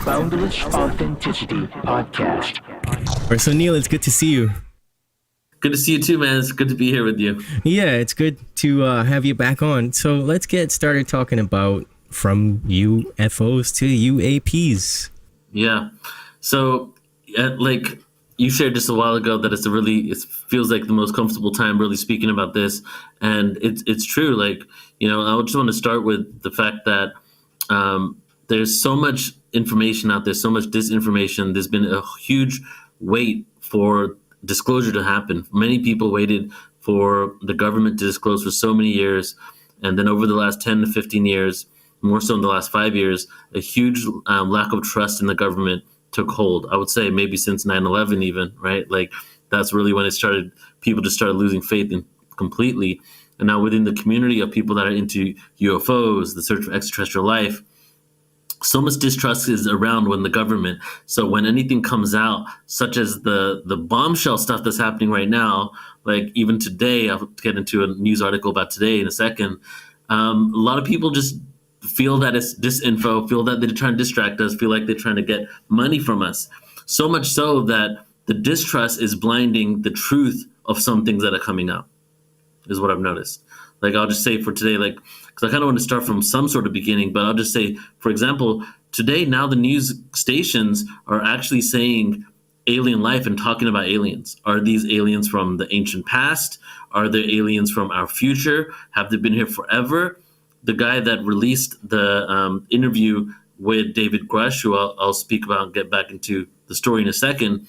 Boundless Authenticity Podcast. All right, so Neil, it's good to see you. Good to see you too, man. It's good to be here with you. Yeah, it's good to have you back on. So let's get started talking about from UFOs to UAPs. Yeah. So, like you shared just a while ago, that it feels like the most comfortable time really speaking about this, and it's true. Like, I just want to start with the fact that there's so much information out there, so much disinformation. There's been a huge wait for disclosure to happen. Many people waited for the government to disclose for so many years, and then over the last 10 to 15 years, more so in the last 5 years, a huge lack of trust in the government took hold. I would say maybe since 9/11 even, right? Like, that's really when people just started losing faith in completely. And now within the community of people that are into UFOs, the search for extraterrestrial life, so much distrust is around when the government. So when anything comes out, such as the bombshell stuff that's happening right now, like even today, I'll get into a news article about today in a second. A lot of people just feel that it's disinfo, feel that they're trying to distract us, feel like they're trying to get money from us. So much so that the distrust is blinding the truth of some things that are coming out, is what I've noticed. Like, I'll just say for today, like, because I kind of want to start from some sort of beginning, but I'll just say, for example, today now the news stations are actually saying alien life and talking about aliens. Are these aliens from the ancient past? Are they aliens from our future? Have they been here forever? The guy that released the interview with David Grush, who I'll speak about and get back into the story in a second,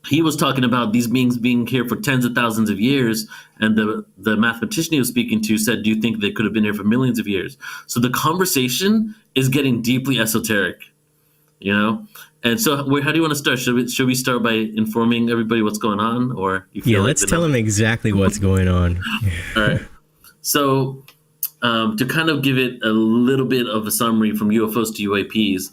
he was talking about these beings being here for tens of thousands of years, and the mathematician he was speaking to said, do you think they could have been here for millions of years? So the conversation is getting deeply esoteric, And so how do you want to start? Should we start by informing everybody what's going on? Or you feel let's tell them exactly what's going on. All right. So to kind of give it a little bit of a summary from UFOs to UAPs,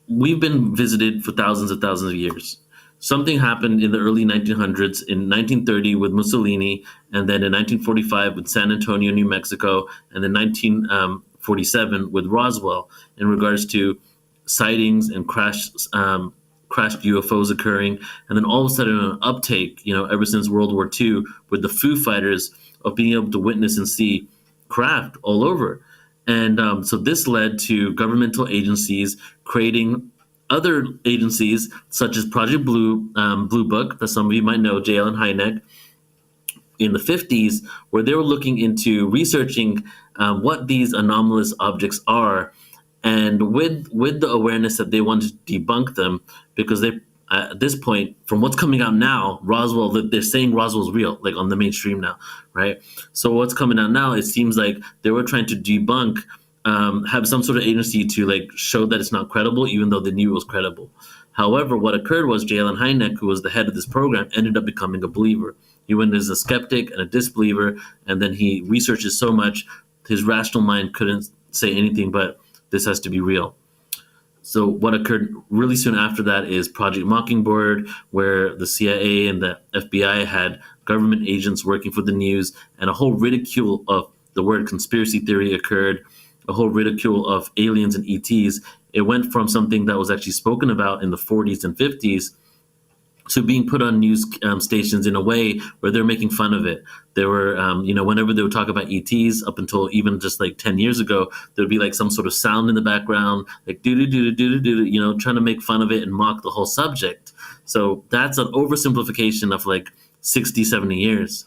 we've been visited for thousands of years. Something happened in the early 1900s, in 1930 with Mussolini, and then in 1945 with San Antonio, New Mexico, and then 1947 with Roswell, in regards to sightings and crashed UFOs occurring. And then all of a sudden an uptake, ever since World War II, with the Foo Fighters, of being able to witness and see craft all over. And so this led to governmental agencies creating other agencies, such as Project Blue Book, that some of you might know, J. Allen Hynek, in the 50s, where they were looking into researching what these anomalous objects are, and with the awareness that they wanted to debunk them, because they, at this point, from what's coming out now, Roswell, they're saying Roswell's real, like on the mainstream now, right? So what's coming out now, it seems like they were trying to debunk, have some sort of agency to like show that it's not credible, even though they knew it was credible. However, what occurred was J. Allen Hynek, who was the head of this program, ended up becoming a believer. He went as a skeptic and a disbeliever, and then he researches so much, his rational mind couldn't say anything but this has to be real. So what occurred really soon after that is Project Mockingbird, where the CIA and the FBI had government agents working for the news, and a whole ridicule of the word conspiracy theory occurred, a whole ridicule of aliens and ETs. It went from something that was actually spoken about in the 40s and 50s to being put on news stations in a way where they're making fun of it. There were, whenever they would talk about ETs, up until even just like 10 years ago, there'd be like some sort of sound in the background, like do-do-do-do-do-do, trying to make fun of it and mock the whole subject. So that's an oversimplification of like 60, 70 years.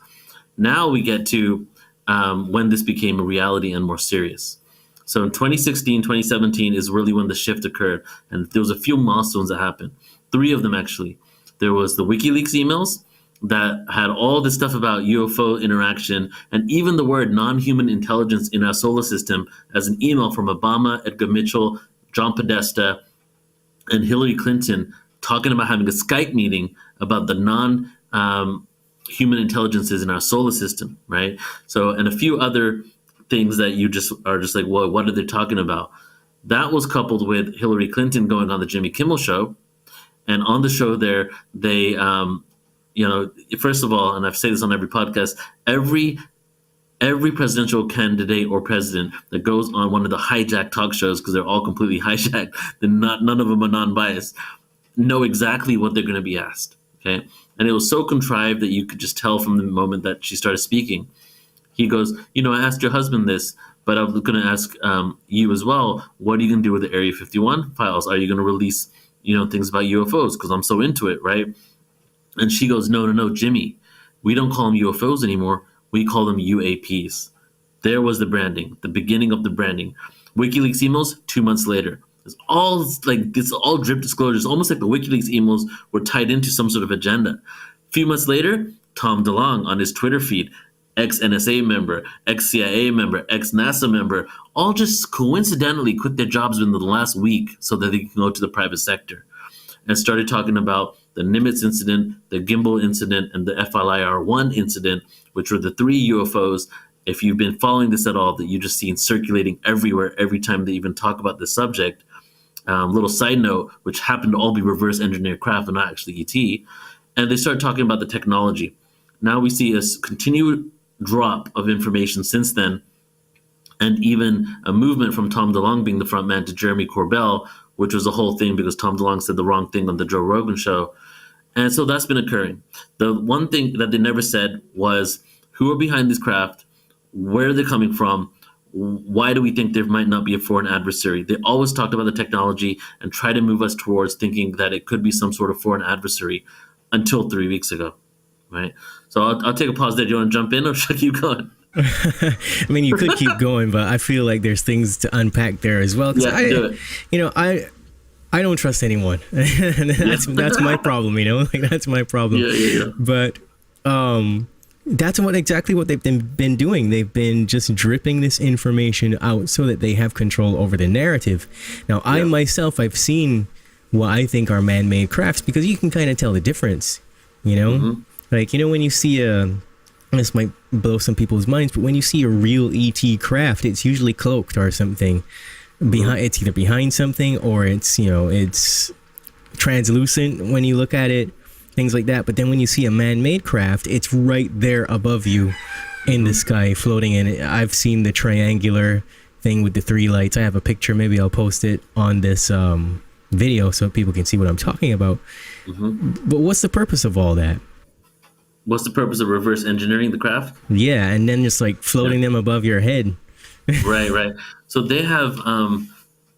Now we get to when this became a reality and more serious. So in 2016, 2017 is really when the shift occurred. And there was a few milestones that happened. 3 of them, actually. There was the WikiLeaks emails that had all this stuff about UFO interaction, and even the word non-human intelligence in our solar system as an email from Obama, Edgar Mitchell, John Podesta, and Hillary Clinton talking about having a Skype meeting about the non-human intelligences in our solar system, right? So, and a few other things that you just are just like, well, what are they talking about? That was coupled with Hillary Clinton going on the Jimmy Kimmel show. And on the show there, they, first of all, and I've said this on every podcast, every every presidential candidate or president that goes on one of the hijacked talk shows, because they're all completely hijacked, none of them are non-biased, know exactly what they're going to be asked. Okay, and it was so contrived that you could just tell from the moment that she started speaking. He goes, I asked your husband this, but I'm going to ask you as well. What are you going to do with the Area 51 files? Are you going to release, things about UFOs? Because I'm so into it, right? And she goes, no, Jimmy, we don't call them UFOs anymore. We call them UAPs. There was the branding, the beginning of the branding. WikiLeaks emails, 2 months later. It's all drip disclosures, almost like the WikiLeaks emails were tied into some sort of agenda. A few months later, Tom DeLonge on his Twitter feed, ex-NSA member, ex-CIA member, ex-NASA member, all just coincidentally quit their jobs within the last week so that they can go to the private sector, and started talking about the Nimitz incident, the Gimbal incident, and the FLIR-1 incident, which were the 3 UFOs. If you've been following this at all, that you've just seen circulating everywhere every time they even talk about this subject. Little side note, which happened to all be reverse engineered craft and not actually ET. And they started talking about the technology. Now we see a continued drop of information since then, and even a movement from Tom DeLonge being the front man to Jeremy Corbell, which was a whole thing because Tom DeLonge said the wrong thing on the Joe Rogan show. And so that's been occurring. The one thing that they never said was who are behind this craft, where are they coming from, why do we think there might not be a foreign adversary? They always talked about the technology and try to move us towards thinking that it could be some sort of foreign adversary until 3 weeks ago, right? So I'll take a pause there. Do you want to jump in or should I keep going? I mean, you could keep going, but I feel like there's things to unpack there as well. Yeah, do it. I don't trust anyone. that's my problem, that's my problem. Yeah. But that's exactly what they've been doing. They've been just dripping this information out so that they have control over the narrative. Now, I myself, I've seen what I think are man-made crafts because you can kind of tell the difference, Mm-hmm. Like, when you see this might blow some people's minds, but when you see a real ET craft, it's usually cloaked or something. It's either behind something or it's translucent when you look at it, things like that. But then when you see a man-made craft, it's right there above you in the sky floating in it. I've seen the triangular thing with the 3 lights. I have a picture. Maybe I'll post it on this video so people can see what I'm talking about. Mm-hmm. But what's the purpose of all that? What's the purpose of reverse engineering the craft? Yeah, and then just like floating them above your head. Right. So they have,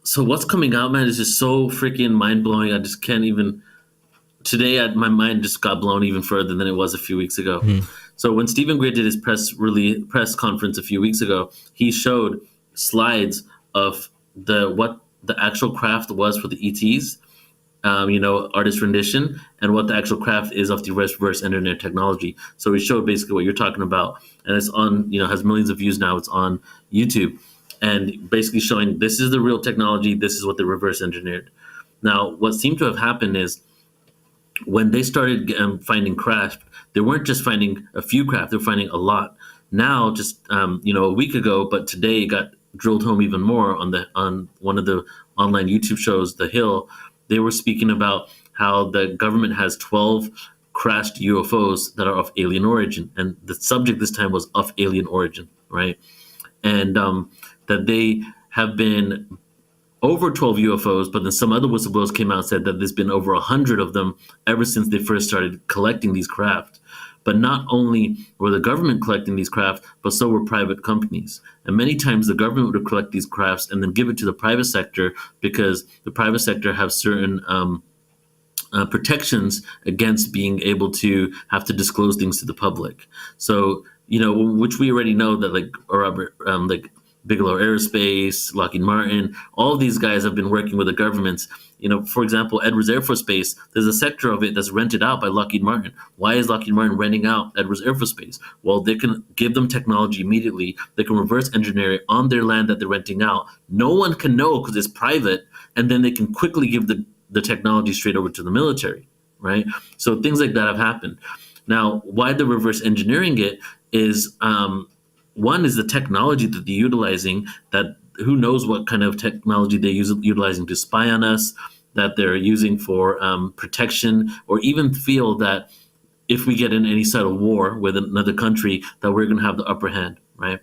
so what's coming out, man, is just so freaking mind-blowing. I just can't even, today my mind just got blown even further than it was a few weeks ago. So when Stephen Greer did his press conference a few weeks ago, he showed slides of what the actual craft was for the ETs, artist rendition, and what the actual craft is of the reverse engineered technology. So he showed basically what you're talking about, and it's on, has millions of views now. It's on YouTube, and basically showing this is the real technology. This is what they reverse engineered. Now, what seemed to have happened is when they started finding craft, they weren't just finding a few craft; they were finding a lot. Now, just a week ago, but today it got drilled home even more on one of the online YouTube shows, The Hill. They were speaking about how the government has 12 crashed UFOs that are of alien origin. And the subject this time was of alien origin, right? And that they have been over 12 UFOs, but then some other whistleblowers came out and said that there's been over 100 of them ever since they first started collecting these craft. But not only were the government collecting these craft, but so were private companies. And many times the government would collect these crafts and then give it to the private sector because the private sector have certain protections against being able to have to disclose things to the public. So, which we already know that like Bigelow Aerospace, Lockheed Martin, all of these guys have been working with the governments. For example, Edwards Air Force Base, there's a sector of it that's rented out by Lockheed Martin. Why is Lockheed Martin renting out Edwards Air Force Base? Well, they can give them technology immediately. They can reverse engineer it on their land that they're renting out. No one can know because it's private, and then they can quickly give the technology straight over to the military, right? So things like that have happened. Now, why they're reverse engineering it is, one is the technology that they're utilizing, that who knows what kind of technology they're utilizing to spy on us, that they're using for protection, or even feel that if we get in any sort of war with another country, that we're going to have the upper hand, right?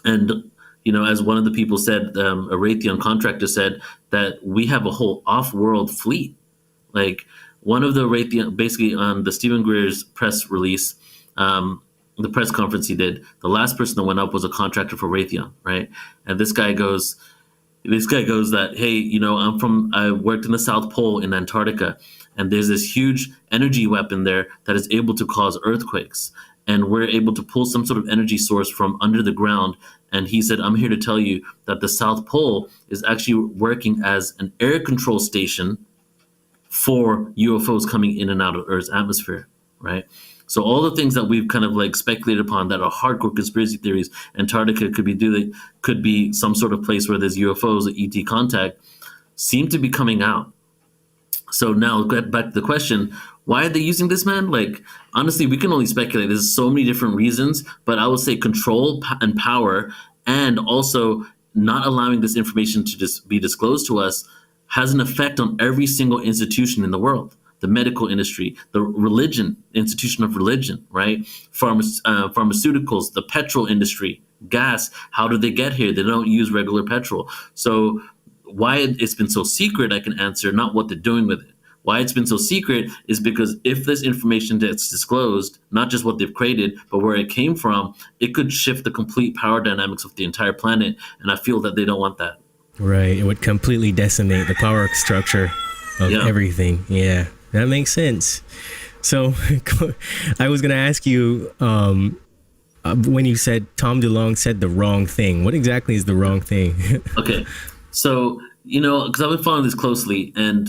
And as one of the people said, a Raytheon contractor said that we have a whole off-world fleet. Like one of the Raytheon, basically on the Stephen Greer's press release, the press conference he did, the last person that went up was a contractor for Raytheon, right? And this guy goes that, hey, I worked in the South Pole in Antarctica, and there's this huge energy weapon there that is able to cause earthquakes. And we're able to pull some sort of energy source from under the ground. And he said, I'm here to tell you that the South Pole is actually working as an air control station for UFOs coming in and out of Earth's atmosphere, right? So all the things that we've kind of like speculated upon that are hardcore conspiracy theories, Antarctica could be some sort of place where there's UFOs, ET contact, seem to be coming out. So now get back to the question, why are they using this, man? Like, honestly, we can only speculate. There's so many different reasons, but I would say control and power, and also not allowing this information to just be disclosed to us, has an effect on every single institution in the world. The medical industry, the institution of religion, right? Pharmaceuticals, the petrol industry, gas. How do they get here? They don't use regular petrol. So why it's been so secret, I can answer, not what they're doing with it. Why it's been so secret is because if this information gets disclosed, not just what they've created, but where it came from, it could shift the complete power dynamics of the entire planet. And I feel that they don't want that. Right. It would completely decimate the power structure of everything. Yeah, that makes sense. So I was going to ask you, when you said Tom DeLonge said the wrong thing, what exactly is the wrong thing? Okay. So, because I've been following this closely, and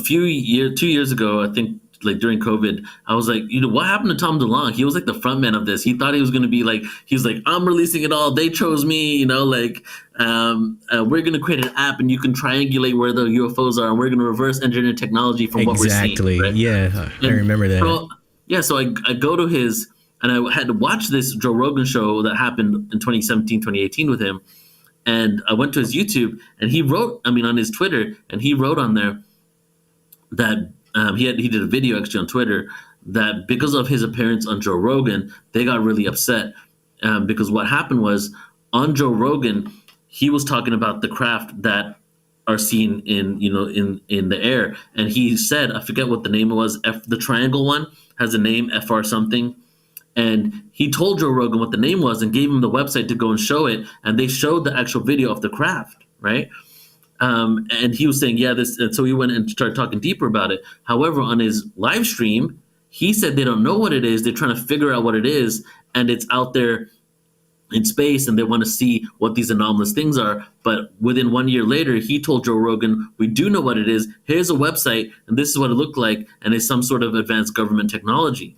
2 years ago, I think, like during COVID, I was like, what happened to Tom DeLonge? He was like the front man of this. He thought he was going to be like, he's like, I'm releasing it all. They chose me, we're going to create an app and you can triangulate where the UFOs are, and we're going to reverse engineer technology from what we're seeing. Exactly. Right? Yeah. I remember that. So I go to his, and I had to watch this Joe Rogan show that happened in 2017, 2018 with him. And I went to his YouTube, and he wrote, on his Twitter, and he wrote on there that he did a video actually on Twitter that because of his appearance on Joe Rogan, they got really upset because what happened was on Joe Rogan, he was talking about the craft that are seen in the air, and he said, I forget what the name was, the triangle one has a name, FR something. And he told Joe Rogan what the name was and gave him the website to go and show it. And they showed the actual video of the craft, right? And he was saying, this. And so he went and started talking deeper about it. However, on his live stream, he said they don't know what it is. They're trying to figure out what it is. And it's out there in space, and they want to see what these anomalous things are. But within 1 year later, he told Joe Rogan, we do know what it is. Here's a website, and this is what it looked like. And it's some sort of advanced government technology.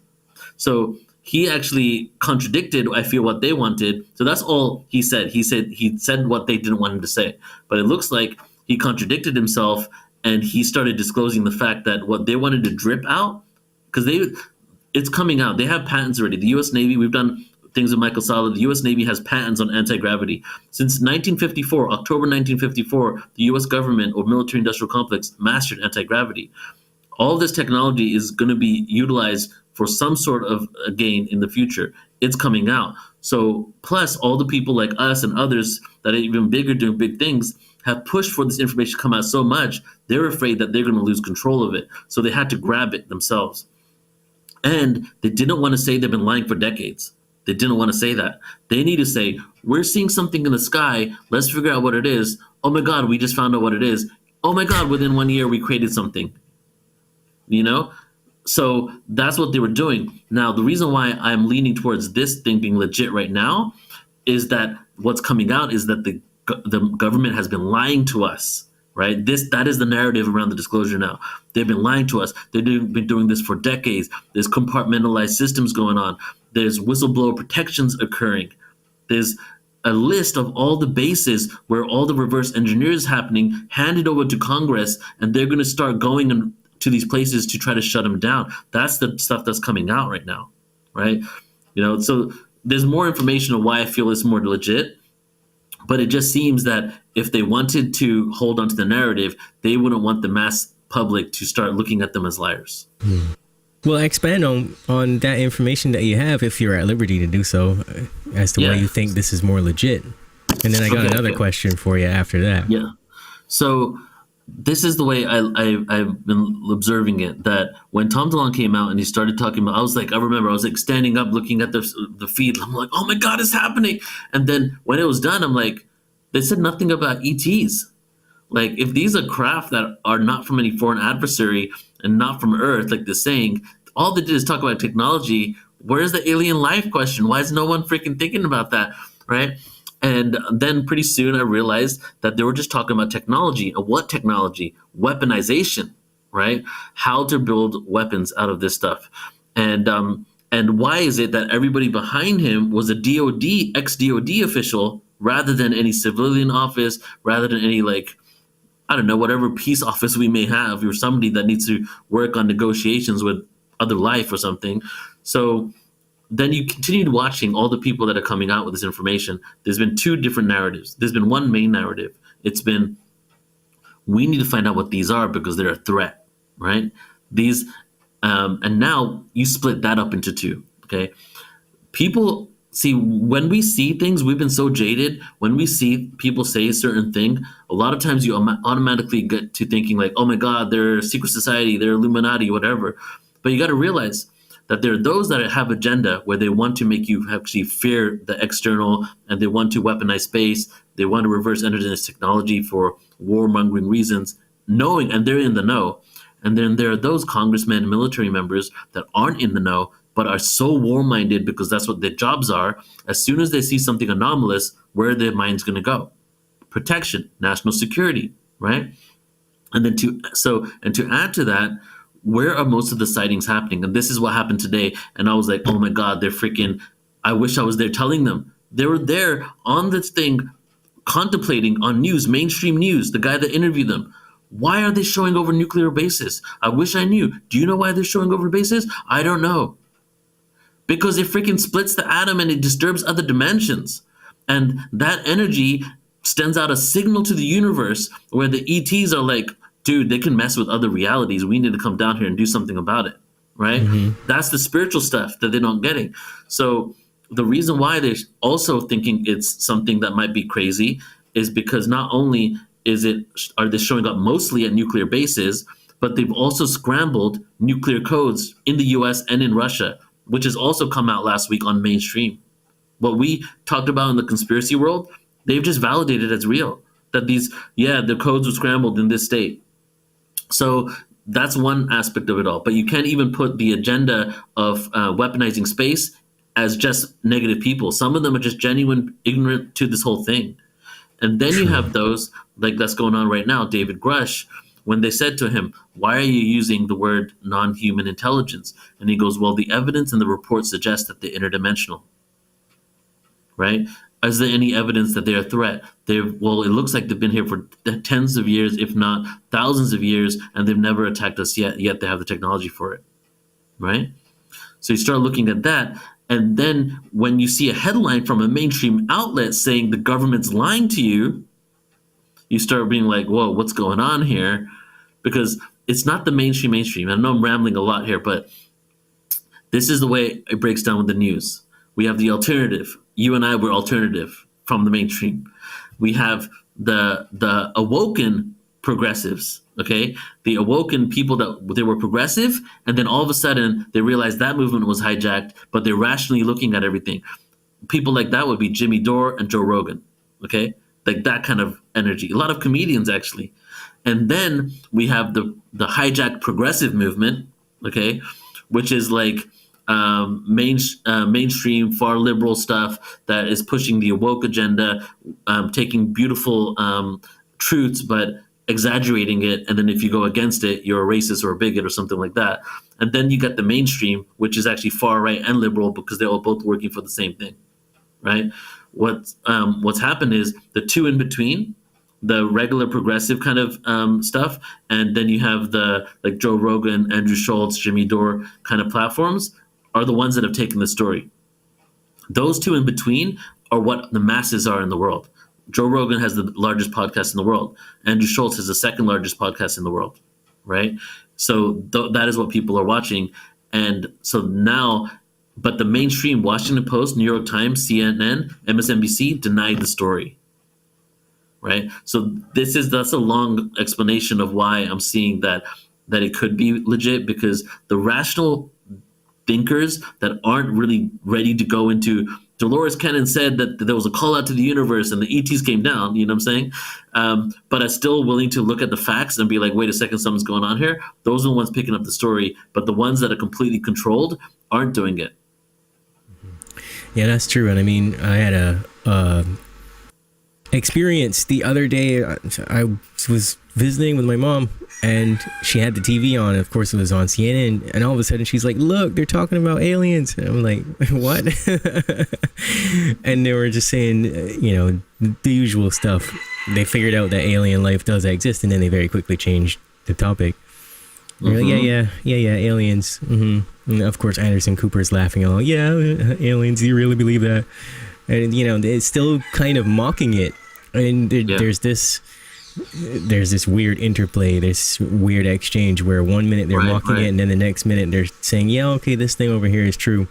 So he actually contradicted, I feel, what they wanted. So that's all he said. He said what they didn't want him to say. But it looks like he contradicted himself, and he started disclosing the fact that what they wanted to drip out, because it's coming out. They have patents already. The U.S. Navy, we've done things with Michael Sala. The U.S. Navy has patents on anti-gravity. Since 1954, October 1954, the U.S. government or military-industrial complex mastered anti-gravity. All this technology is going to be utilized for some sort of a gain in the future. It's coming out. So plus all the people like us and others that are even bigger doing big things have pushed for this information to come out so much, they're afraid that they're going to lose control of it. So they had to grab it themselves. And they didn't want to say they've been lying for decades. They didn't want to say that. They need to say, we're seeing something in the sky. Let's figure out what it is. Oh my God, we just found out what it is. Oh my God, within 1 year, we created something. So that's what they were doing. Now, the reason why I'm leaning towards this thing being legit right now is that what's coming out is that the government has been lying to us, right? That is the narrative around the disclosure now. They've been lying to us. They've been doing this for decades. There's compartmentalized systems going on. There's whistleblower protections occurring. There's a list of all the bases where all the reverse engineering is happening, handed over to Congress, and they're going to start going to these places to try to shut them down. That's the stuff that's coming out right now, right? So there's more information on why I feel it's more legit, but it just seems that if they wanted to hold onto the narrative, they wouldn't want the mass public to start looking at them as liars. Well, expand on that information that you have if you're at liberty to do so, as to why you think this is more legit. And then I got another question for you after that. Yeah. So this is the way I've been observing it, that when Tom DeLonge came out and he started talking about, I remember I was like standing up looking at the feed. I'm like, oh my God, it's happening. And then when it was done, I'm like, they said nothing about ETs. Like, if these are craft that are not from any foreign adversary and not from Earth, like they're saying, all they did is talk about technology. Where's the alien life question? Why is no one freaking thinking about that, right? And then pretty soon I realized that they were just talking about technology. And what technology? Weaponization, right? How to build weapons out of this stuff. And why is it that everybody behind him was a DOD, ex-DOD official, rather than any civilian office, rather than any, like, I don't know, whatever peace office we may have, or somebody that needs to work on negotiations with other life or something. So then you continued watching all the people that are coming out with this information. There's been two different narratives. There's been one main narrative. It's been, we need to find out what these are because they're a threat, right? These, and now you split that up into two, okay? People see, when we see things, we've been so jaded. When we see people say a certain thing, a lot of times you automatically get to thinking like, oh my God, they're secret society, they're Illuminati, whatever. But you got to realize that there are those that have agenda where they want to make you actually fear the external, and they want to weaponize space. They want to reverse indigenous technology for warmongering reasons, knowing, and they're in the know. And then there are those congressmen and military members that aren't in the know, but are so war-minded because that's what their jobs are. As soon as they see something anomalous, where are their minds going to go? Protection, national security, right? And then to add to that, where are most of the sightings happening? And this is what happened today. And I was like, oh my God, they're freaking, I wish I was there telling them. They were there on this thing, contemplating on news, mainstream news, the guy that interviewed them. Why are they showing over nuclear bases? I wish I knew. Do you know why they're showing over bases? I don't know. Because it freaking splits the atom and it disturbs other dimensions. And that energy sends out a signal to the universe where the ETs are like, dude, they can mess with other realities. We need to come down here and do something about it, right? Mm-hmm. That's the spiritual stuff that they're not getting. So the reason why they're also thinking it's something that might be crazy is because not only are they showing up mostly at nuclear bases, but they've also scrambled nuclear codes in the US and in Russia, which has also come out last week on mainstream. What we talked about in the conspiracy world, they've just validated as real. That the codes were scrambled in this state. So that's one aspect of it all. But you can't even put the agenda of weaponizing space as just negative people. Some of them are just genuine ignorant to this whole thing. And then you have those, like that's going on right now, David Grush, when they said to him, why are you using the word non-human intelligence? And he goes, well, the evidence and the report suggest that they're interdimensional, right? Is there any evidence that they're a threat? Well, it looks like they've been here for tens of years, if not thousands of years, and they've never attacked us yet they have the technology for it, right? So you start looking at that, and then when you see a headline from a mainstream outlet saying the government's lying to you, you start being like, whoa, what's going on here? Because it's not the mainstream. I know I'm rambling a lot here, but this is the way it breaks down with the news. We have the alternative. You and I were alternative from the mainstream. We have the awoken progressives, okay? The awoken people that they were progressive, and then all of a sudden they realized that movement was hijacked, but they're rationally looking at everything. People like that would be Jimmy Dore and Joe Rogan, okay? Like that kind of energy. A lot of comedians, actually. And then we have the hijacked progressive movement, okay, which is like mainstream, far liberal stuff that is pushing the woke agenda, taking beautiful truths but exaggerating it, and then if you go against it, you're a racist or a bigot or something like that. And then you got the mainstream, which is actually far right and liberal because they're all both working for the same thing, right? What's happened is the two in between, the regular progressive kind of stuff, and then you have the like Joe Rogan, Andrew Schultz, Jimmy Dore kind of platforms are the ones that have taken the story. Those two in between are what the masses are in the world. Joe Rogan has the largest podcast in the world. Andrew Schultz has the second largest podcast in the world, right? So that is what people are watching. And so now, but the mainstream Washington Post, New York Times, CNN, MSNBC denied the story. Right. So that's a long explanation of why I'm seeing that it could be legit, because the rational thinkers that aren't really ready to go into Dolores Cannon said that there was a call out to the universe and the ETs came down, you know what I'm saying? But are still willing to look at the facts and be like, wait a second, something's going on here. Those are the ones picking up the story. But the ones that are completely controlled aren't doing it. Yeah, that's true. And I mean, I had a experience the other day. I was visiting with my mom, and she had the TV on. Of course, it was on CNN, and all of a sudden, she's like, "Look, they're talking about aliens." And I'm like, "What?" And they were just saying, the usual stuff. They figured out that alien life does exist, and then they very quickly changed the topic. Like, yeah, aliens. And of course, Anderson Cooper's laughing along. Yeah, aliens. Do you really believe that? And it's still kind of mocking it. And there's this weird interplay, this weird exchange where 1 minute they're mocking it, and then the next minute they're saying, yeah, okay, this thing over here is true.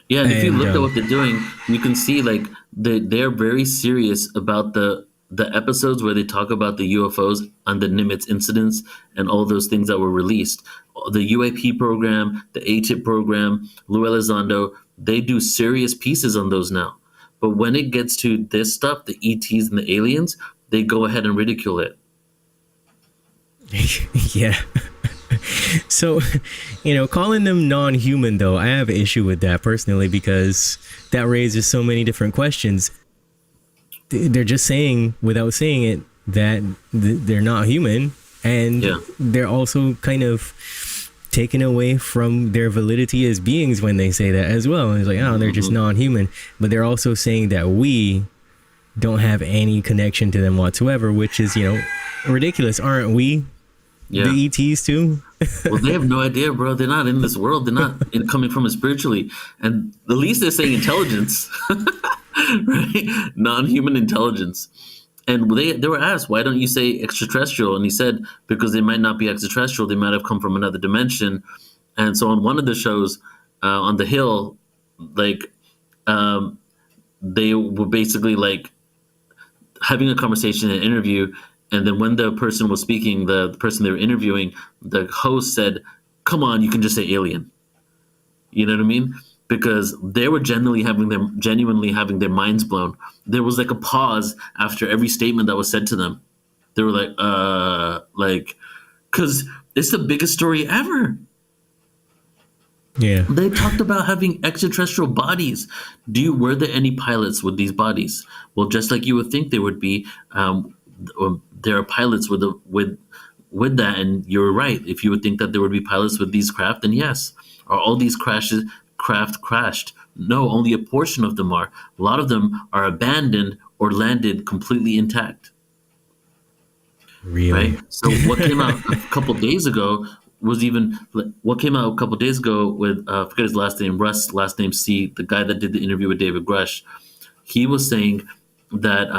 Yeah, and if you look at what they're doing, you can see like they're very serious about the episodes where they talk about the UFOs and the Nimitz incidents and all those things that were released. The UAP program, the ATIP program, Lou Elizondo, they do serious pieces on those now. But when it gets to this stuff, the ETs and the aliens, they go ahead and ridicule it. Yeah. So, calling them non-human, though, I have an issue with that personally, because that raises so many different questions. They're just saying, without saying it, that they're not human. And they're also kind of taken away from their validity as beings when they say that as well. It's like, oh, they're just non-human. But they're also saying that we don't have any connection to them whatsoever, which is, ridiculous. Aren't we the ETs too? Well, they have no idea, bro. They're not in this world. They're not coming from it spiritually. And the least they're saying intelligence, right? Non-human intelligence. And they were asked, why don't you say extraterrestrial? And he said, because they might not be extraterrestrial. They might have come from another dimension. And so on one of the shows on The Hill, like they were basically like having a conversation, an interview. And then when the person was speaking, the person they were interviewing, the host said, come on, you can just say alien. You know what I mean? Because they were genuinely having their minds blown. There was like a pause after every statement that was said to them. They were like, because it's the biggest story ever. Yeah. They talked about having extraterrestrial bodies. Were there any pilots with these bodies? Well, just like you would think there would be, there are pilots with that, and you're right. If you would think that there would be pilots with these craft, then yes. Are all these craft crashed? No, only a portion of them are. A lot of them are abandoned or landed completely intact. Really? Right? So what came out a couple days ago with I forget his last name, Russ, last name C, the guy that did the interview with David Grush. He was saying that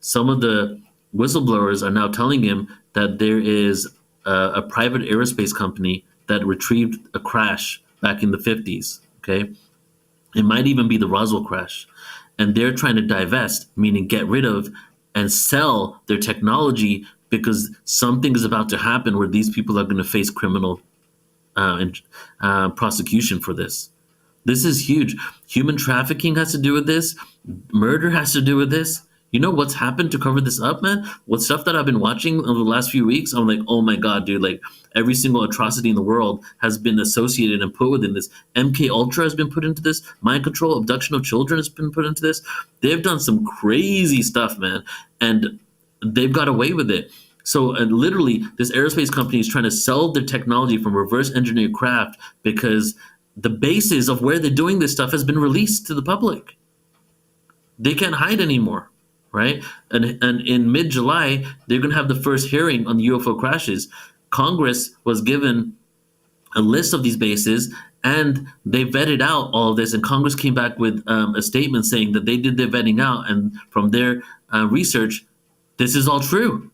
some of the whistleblowers are now telling him that there is a private aerospace company that retrieved a crash back in the 50s. Okay, it might even be the Roswell crash, and they're trying to divest, meaning get rid of and sell their technology, because something is about to happen where these people are going to face criminal prosecution for this. This is huge. Human trafficking has to do with this. Murder has to do with this. You know what's happened to cover this up, man? What stuff that I've been watching over the last few weeks, I'm like, oh my God, dude, like every single atrocity in the world has been associated and put within this. MK Ultra has been put into this. Mind control, abduction of children has been put into this. They've done some crazy stuff, man. And they've got away with it. So literally, this aerospace company is trying to sell their technology from reverse engineered craft because the basis of where they're doing this stuff has been released to the public. They can't hide anymore. Right? And in mid-July, they're going to have the first hearing on the UFO crashes. Congress was given a list of these bases, and they vetted out all of this. And Congress came back with a statement saying that they did their vetting out, and from their research, this is all true.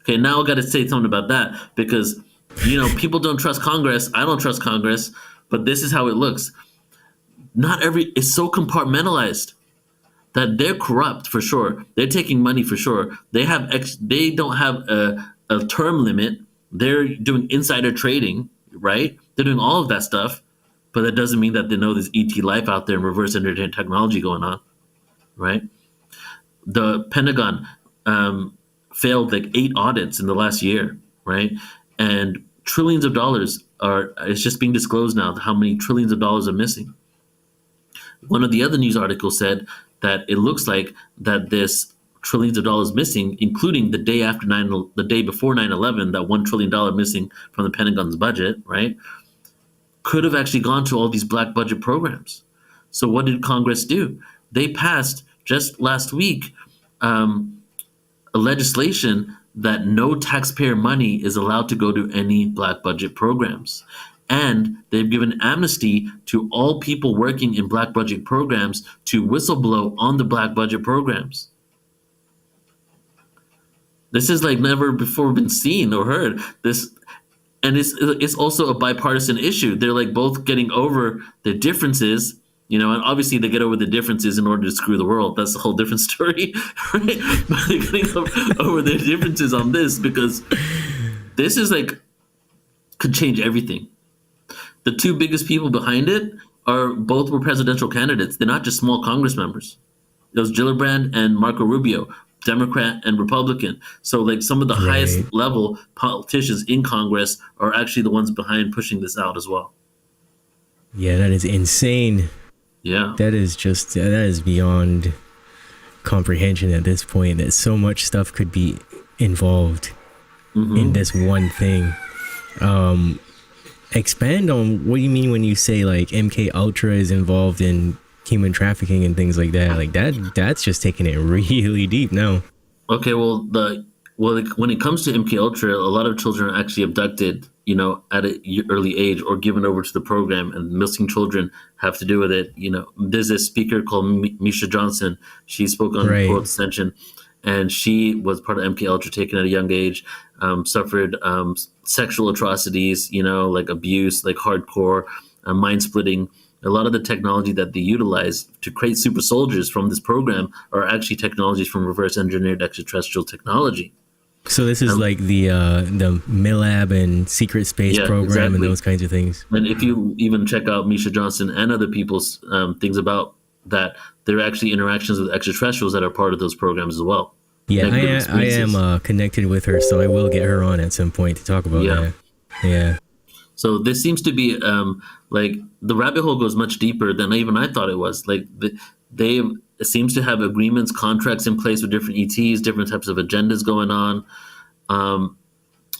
Okay, now I got to say something about that, because People don't trust Congress. I don't trust Congress, but this is how it looks. It's so compartmentalized that they're corrupt for sure. They're taking money for sure. They don't have a term limit. They're doing insider trading, right? They're doing all of that stuff, but that doesn't mean that they know there's ET life out there and reverse engineering technology going on, right? The Pentagon failed like 8 audits in the last year, right? And trillions of dollars it's just being disclosed now how many trillions of dollars are missing. One of the other news articles said that it looks like that this trillions of dollars missing, including the day before 9/11, that $1 trillion missing from the Pentagon's budget, right, could have actually gone to all these black budget programs. So what did Congress do? They passed just last week a legislation that no taxpayer money is allowed to go to any black budget programs. And they've given amnesty to all people working in black budget programs to whistleblow on the black budget programs. This is like never before been seen or heard. And it's also a bipartisan issue. They're like both getting over their differences, and obviously they get over the differences in order to screw the world. That's a whole different story, right? But they're getting over their differences on this because this is could change everything. The 2 biggest people behind it both were presidential candidates. They're not just small Congress members. It was Gillibrand and Marco Rubio, Democrat and Republican. So some of the highest level politicians in Congress are actually the ones behind pushing this out as well. Yeah, that is insane. Yeah. That is beyond comprehension at this point, that so much stuff could be involved in this one thing. Expand on what you mean when you say MK Ultra is involved in human trafficking and things like that. That's just taking it really deep now. Okay, when it comes to MK Ultra, a lot of children are actually abducted, at an early age or given over to the program, and missing children have to do with it. There's a speaker called Misha Johnson. She spoke on World Extension, and she was part of MK Ultra, taken at a young age, suffered sexual atrocities, abuse, hardcore, mind splitting. A lot of the technology that they utilize to create super soldiers from this program are actually technologies from reverse engineered extraterrestrial technology. So this is the MILAB and secret space program and those kinds of things. And if you even check out Misha Johnson and other people's things about that, there are actually interactions with extraterrestrials that are part of those programs as well. Yeah, I am connected with her, so I will get her on at some point to talk about that. Yeah. So this seems to be the rabbit hole goes much deeper than even I thought it was. They seems to have agreements, contracts in place with different ETs, different types of agendas going on.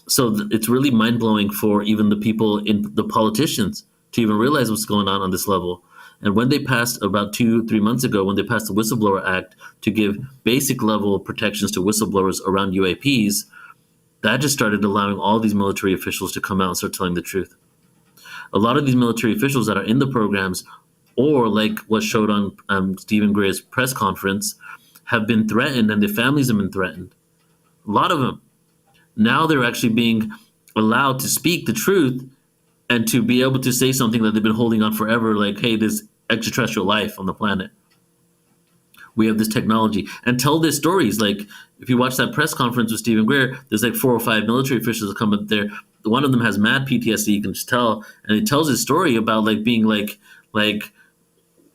So it's really mind blowing for even the people the politicians to even realize what's going on this level. And when they passed about 2-3 months ago, when they passed the Whistleblower Act to give basic level protections to whistleblowers around UAPs, that just started allowing all these military officials to come out and start telling the truth. A lot of these military officials that are in the programs, or what showed on Stephen Greer's press conference, have been threatened, and their families have been threatened. A lot of them. Now they're actually being allowed to speak the truth and to be able to say something that they've been holding on forever, hey, there's extraterrestrial life on the planet. We have this technology, and tell their stories. If you watch that press conference with Stephen Greer, there's 4 or 5 military officials that come up there. One of them has mad PTSD, you can just tell, and he tells his story about being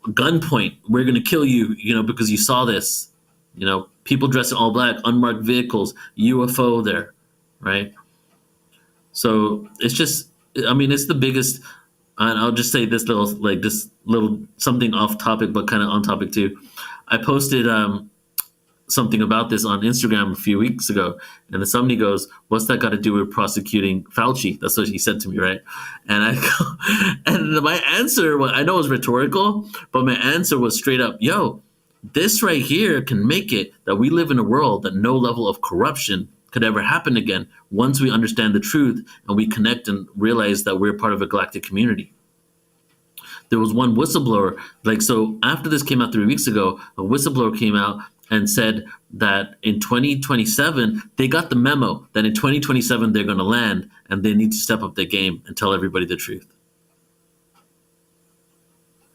gunpoint. We're gonna kill you, because you saw this. People dressed in all black, unmarked vehicles, UFO there, right? So it's just, it's the biggest. And I'll just say this little something off topic, but kind of on topic too. I posted something about this on Instagram a few weeks ago, and then somebody goes, "What's that got to do with prosecuting Fauci?" That's what he said to me, right? And I go, and my answer, I know it was rhetorical, but my answer was straight up, "Yo, this right here can make it that we live in a world that no level of corruption could ever happen again once we understand the truth and we connect and realize that we're part of a galactic community." There was one whistleblower, so after this came out 3 weeks ago, a whistleblower came out and said that in 2027 they got the memo that in 2027 they're going to land and they need to step up their game and tell everybody the truth.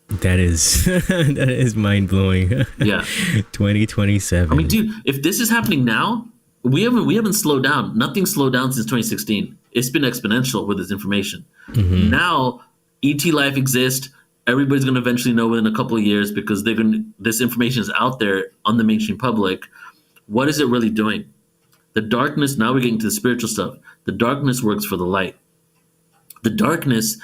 That is that is mind blowing. Yeah. 2027. I mean, dude, if this is happening now, we haven't slowed down. Nothing's slowed down since 2016. It's been exponential with this information. Now, ET life exists. Everybody's going to eventually know within a couple of years because this information is out there on the mainstream public. What is it really doing? The darkness, now we're getting to the spiritual stuff. The darkness works for the light. The darkness,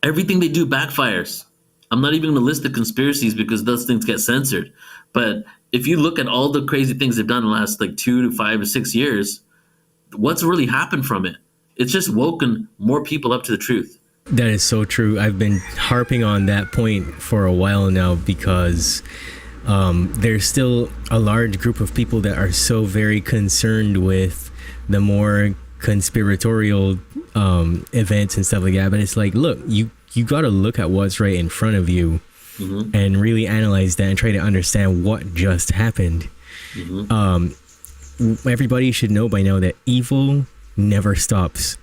everything they do backfires. I'm not even going to list the conspiracies because those things get censored. But if you look at all the crazy things they've done in the last like 2 to 5 to 6 years, what's really happened from it? It's just woken more people up to the truth. That is so true. I've been harping on that point for a while now because there's still a large group of people that are so very concerned with the more conspiratorial events and stuff like that. But it's like, look, you got to look at what's right in front of you and really analyze that and try to understand what just happened. Everybody should know by now that evil never stops.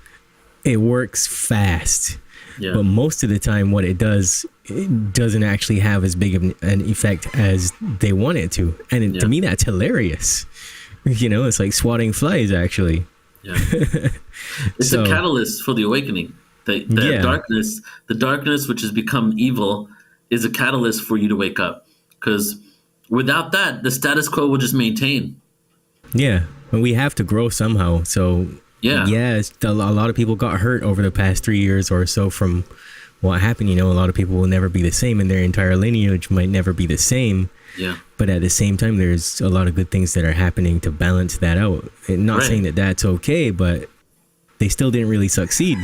It works fast. Yeah. But most of the time what it does, it doesn't actually have as big of an effect as they want it to. And to me, that's hilarious. You know, it's like swatting flies, actually. Yeah. It's a catalyst for the awakening. The darkness, which has become evil, is a catalyst for you to wake up. Because without that, the status quo will just maintain. Yeah, and we have to grow somehow. So a lot of people got hurt over the past 3 years or so from what happened. You know, a lot of people will never be the same, and their entire lineage might never be the same. Yeah. But at the same time, there's a lot of good things that are happening to balance that out. And not saying that that's okay, but they still didn't really succeed.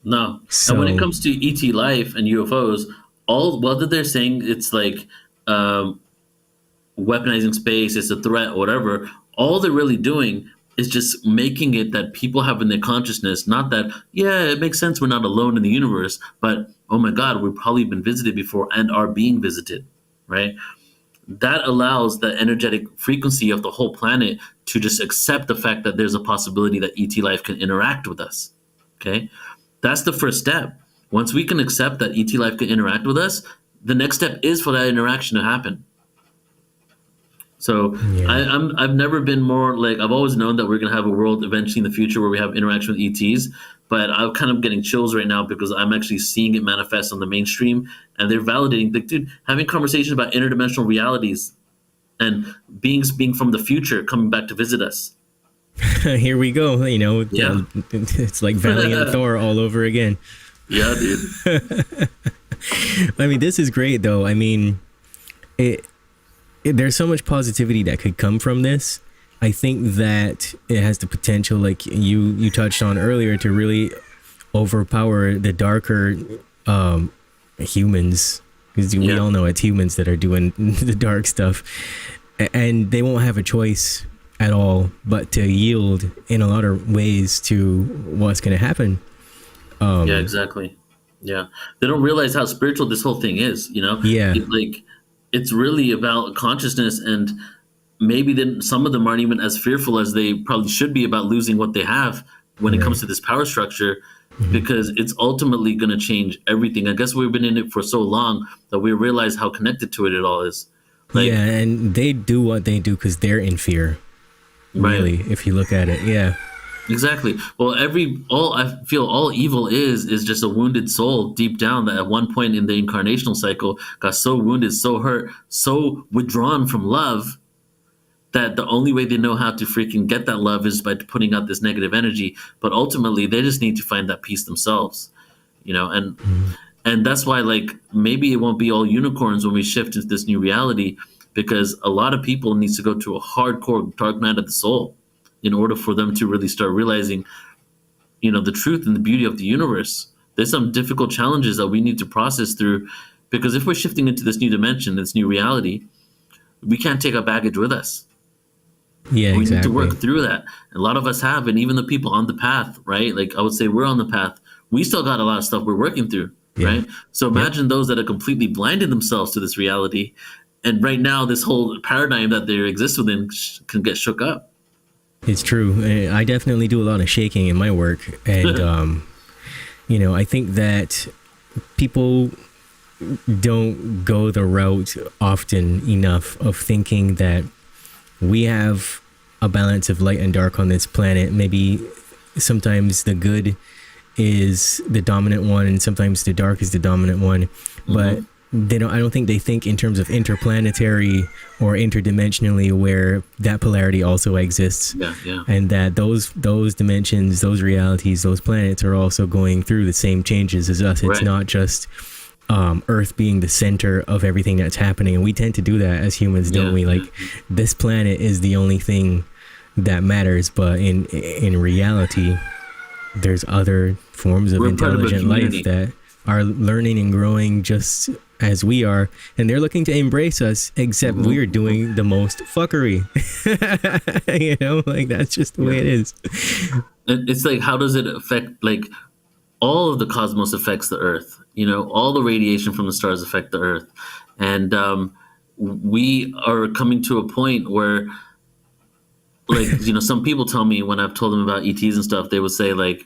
No. So, and when it comes to ET life and UFOs, whether they're saying it's like weaponizing space, it's a threat or whatever, all they're really doing is just making it that people have in their consciousness, not that, it makes sense we're not alone in the universe, but, oh my God, we've probably been visited before and are being visited, right? That allows the energetic frequency of the whole planet to just accept the fact that there's a possibility that ET life can interact with us, okay? That's the first step. Once we can accept that ET life can interact with us, the next step is for that interaction to happen. So I've never been more like, I've always known that we're going to have a world eventually in the future where we have interaction with ETs, but I'm kind of getting chills right now because I'm actually seeing it manifest on the mainstream, and they're validating, like, dude, having conversations about interdimensional realities and beings being from the future coming back to visit us. Here we go. You know, it's like Valiant Thor all over again. Yeah, dude. I mean, this is great though. I mean, there's so much positivity that could come from this. I think that it has the potential, like you touched on earlier, to really overpower the darker humans, because we all know it's humans that are doing the dark stuff, and they won't have a choice at all but to yield in a lot of ways to what's going to happen. Yeah, exactly. Yeah, they don't realize how spiritual this whole thing is. You know, it's really about consciousness, and maybe then some of them aren't even as fearful as they probably should be about losing what they have when it comes to this power structure, because it's ultimately going to change everything. I guess we've been in it for so long that we realize how connected to it all is. Like, and they do what they do because they're in fear. Really, if you look at it, exactly. Well, I feel all evil is just a wounded soul deep down that at one point in the incarnational cycle got so wounded, so hurt, so withdrawn from love that the only way they know how to freaking get that love is by putting out this negative energy. But ultimately, they just need to find that peace themselves, you know. And that's why, like, maybe it won't be all unicorns when we shift into this new reality, because a lot of people needs to go to a hardcore dark night of the soul in order for them to really start realizing, you know, the truth and the beauty of the universe. There's some difficult challenges that we need to process through, because if we're shifting into this new dimension, this new reality, we can't take our baggage with us. Yeah, we need to work through that. A lot of us have, and even the people on the path, right? Like, I would say we're on the path. We still got a lot of stuff we're working through, right? So imagine those that are completely blinded themselves to this reality And right now, this whole paradigm that they exist within can get shook up. It's true. I definitely do a lot of shaking in my work. And, I think that people don't go the route often enough of thinking that we have a balance of light and dark on this planet. Maybe sometimes the good is the dominant one and sometimes the dark is the dominant one. But I don't think they think in terms of interplanetary or interdimensionally, where that polarity also exists. And that those dimensions, those realities, those planets are also going through the same changes as us. It's not just Earth being the center of everything that's happening. And we tend to do that as humans, don't we? Like, this planet is the only thing that matters, but in reality, there's other forms of intelligent life that are learning and growing just as we are, and they're looking to embrace us, except we're doing the most fuckery. Like, that's just the way it is. It's like, how does it affect, like, all of the cosmos affects the Earth, all the radiation from the stars affect the Earth. And we are coming to a point where, like, some people tell me, when I've told them about ETs and stuff, they would say, like,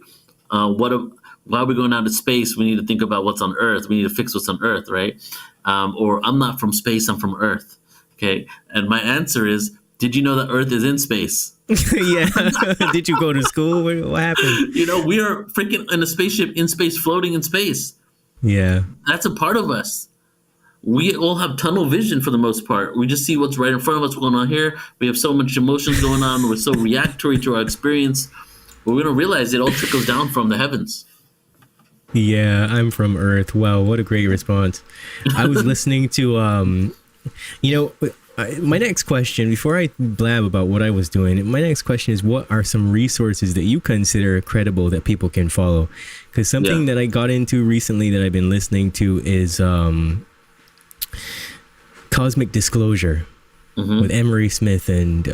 why are we going out to space? We need to think about what's on Earth. We need to fix what's on Earth, right? Or, I'm not from space, I'm from Earth. Okay. And my answer is, did you know that Earth is in space? Yeah. Did you go to school? What happened? We are freaking in a spaceship in space, floating in space. Yeah. That's a part of us. We all have tunnel vision for the most part. We just see what's right in front of us, what's going on here. We have so much emotions going on. We're so reactory to our experience. But we don't realize it all trickles down from the heavens. Yeah, I'm from Earth. Wow, what a great response. I was listening to, my next question, before I blab about what I was doing, my next question is, what are some resources that you consider credible that people can follow? Because something that I got into recently that I've been listening to is Cosmic Disclosure with Emery Smith and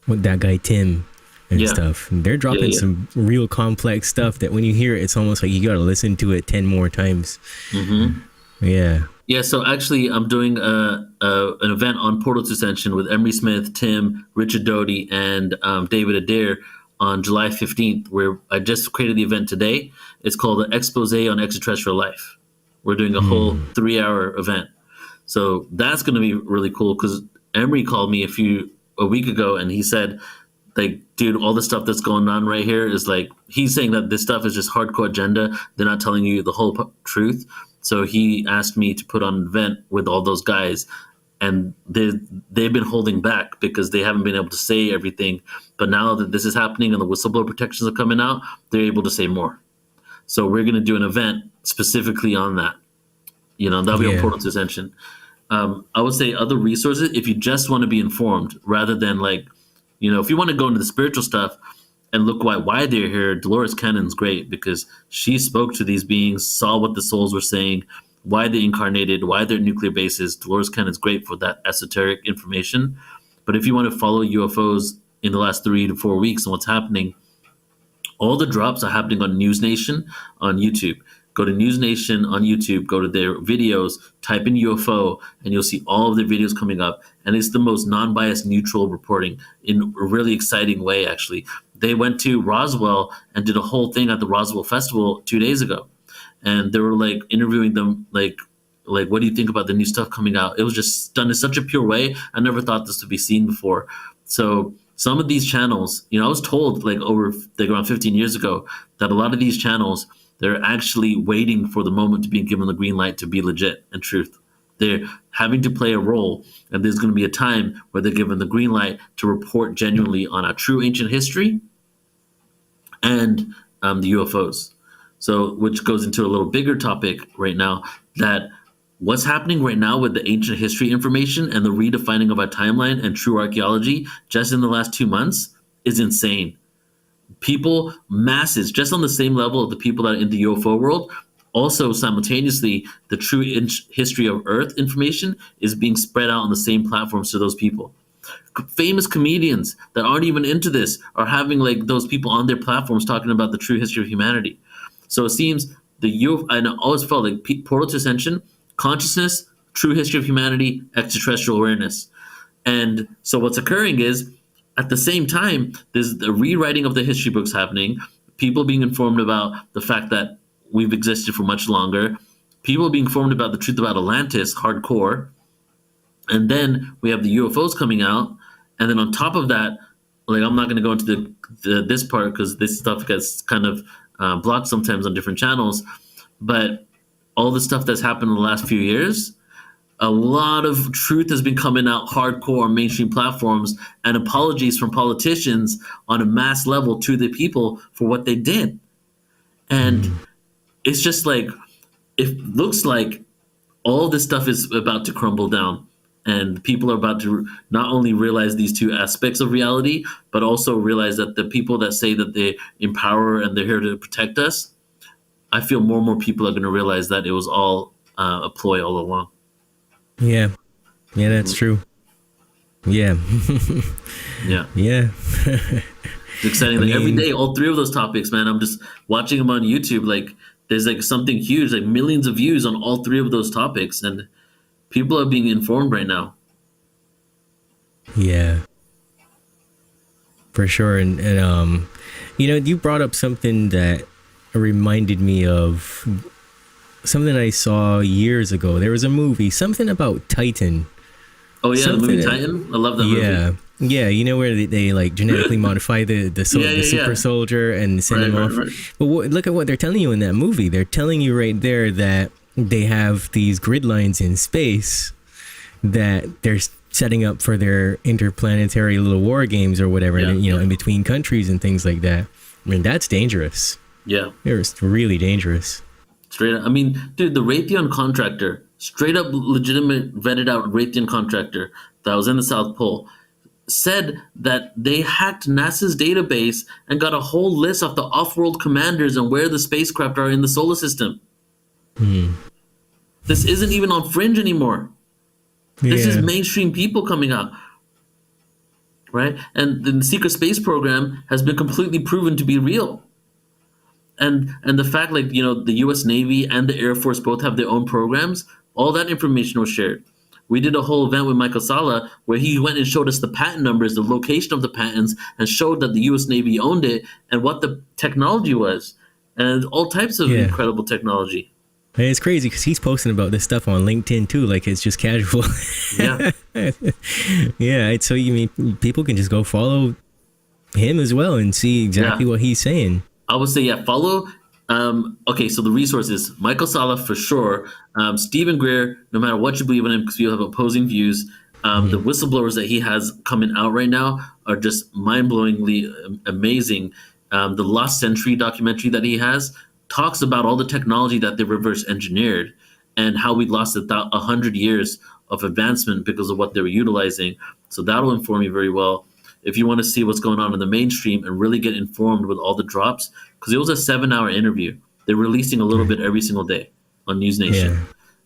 with that guy Tim and stuff. They're dropping some real complex stuff that when you hear it, it's almost like you got to listen to it 10 more times. Yeah, so actually I'm doing an event on Portal to Ascension with Emery Smith, Tim, Richard Doty, and David Adair on July 15th, where I just created the event today. It's called the Expose on Extraterrestrial Life. We're doing a whole 3-hour event. So that's going to be really cool, because Emery called me a week ago and he said, like, dude, all the stuff that's going on right here is like, he's saying that this stuff is just hardcore agenda. They're not telling you the whole truth. So he asked me to put on an event with all those guys, and they've been holding back because they haven't been able to say everything. But now that this is happening and the whistleblower protections are coming out, they're able to say more. So we're going to do an event specifically on that. That'll be on Portal to Ascension. I would say other resources, if you just want to be informed, rather than like, if you want to go into the spiritual stuff and look why they're here, Dolores Cannon's great, because she spoke to these beings, saw what the souls were saying, why they incarnated, why they're nuclear bases. Dolores Cannon's great for that esoteric information. But if you want to follow UFOs in the last 3 to 4 weeks and what's happening, all the drops are happening on News Nation on YouTube. Go to News Nation on YouTube, go to their videos, type in UFO, and you'll see all of their videos coming up. And it's the most non-biased, neutral reporting in a really exciting way, actually. They went to Roswell and did a whole thing at the Roswell Festival 2 days ago. And they were like interviewing them, like, what do you think about the new stuff coming out? It was just done in such a pure way. I never thought this to be seen before. So some of these channels, I was told around 15 years ago that a lot of these channels, they're actually waiting for the moment to be given the green light to be legit and truth. They're having to play a role, and there's going to be a time where they're given the green light to report genuinely on our true ancient history and the UFOs. So, which goes into a little bigger topic right now, that what's happening right now with the ancient history information and the redefining of our timeline and true archaeology just in the last 2 months is insane. People, masses, just on the same level of the people that are in the UFO world, also simultaneously, the true history of Earth information is being spread out on the same platforms to those people. Famous comedians that aren't even into this are having like those people on their platforms talking about the true history of humanity. So it seems and I always felt like Portal to Ascension, consciousness, true history of humanity, extraterrestrial awareness. And so what's occurring is, at the same time, there's the rewriting of the history books happening, people being informed about the fact that we've existed for much longer, people being informed about the truth about Atlantis, hardcore, and then we have the UFOs coming out, and then on top of that, like I'm not going to go into this part because this stuff gets kind of blocked sometimes on different channels, but all the stuff that's happened in the last few years, a lot of truth has been coming out hardcore on mainstream platforms, and apologies from politicians on a mass level to the people for what they did. And it's just like, it looks like all this stuff is about to crumble down. And people are about to not only realize these two aspects of reality, but also realize that the people that say that they empower and they're here to protect us, I feel more and more people are going to realize that it was all a ploy all along. Yeah, that's true. Yeah. Yeah. It's exciting. Like every day, all three of those topics, man, I'm just watching them on YouTube. Like there's like something huge, like millions of views on all three of those topics. And people are being informed right now. Yeah, for sure. And you brought up something that reminded me of something I saw years ago. There was a movie, something about Titan. Oh yeah, the movie Titan. I love that movie. Yeah, where they like genetically modify the super soldier and send him off. Right. But look at what they're telling you in that movie. They're telling you right there that they have these grid lines in space that they're setting up for their interplanetary little war games or whatever, in between countries and things like that. I mean, that's dangerous. Yeah. It's really dangerous. Straight up. I mean, dude, the Raytheon contractor, straight up legitimate, vetted out Raytheon contractor that was in the South Pole, said that they hacked NASA's database and got a whole list of the off-world commanders and where the spacecraft are in the solar system. This isn't even on Fringe anymore. This is mainstream people coming out, right? And the secret space program has been completely proven to be real. And the fact, like, the U.S. Navy and the Air Force both have their own programs, all that information was shared. We did a whole event with Michael Sala where he went and showed us the patent numbers, the location of the patents, and showed that the U.S. Navy owned it and what the technology was, and all types of incredible technology. And it's crazy because he's posting about this stuff on LinkedIn too, like it's just casual. Yeah. So people can just go follow him as well and see exactly what he's saying. I would say, follow. Okay, so the resources, Michael Sala for sure. Stephen Greer, no matter what you believe in him, because you have opposing views. The whistleblowers that he has coming out right now are just mind-blowingly amazing. The Lost Century documentary that he has talks about all the technology that they reverse engineered and how we lost 100 years of advancement because of what they were utilizing. So that'll inform you very well. If you want to see what's going on in the mainstream and really get informed with all the drops, because it was a 7-hour interview. They're releasing a little bit every single day on News Nation.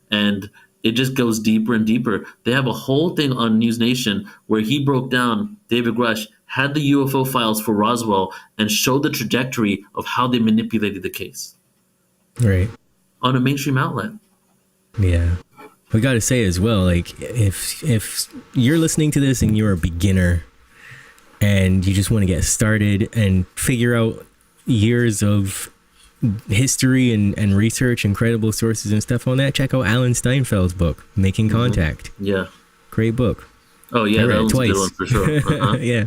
And it just goes deeper and deeper. They have a whole thing on News Nation where he broke down, David Grush had the UFO files for Roswell and showed the trajectory of how they manipulated the case. Right. On a mainstream outlet. Yeah. We got to say as well, like, if you're listening to this and you're a beginner and you just want to get started and figure out years of history and research and credible sources and stuff on that, check out Alan Steinfeld's book, Making Contact. Yeah. Great book. Oh, yeah, that was twice. A good one for sure. Yeah.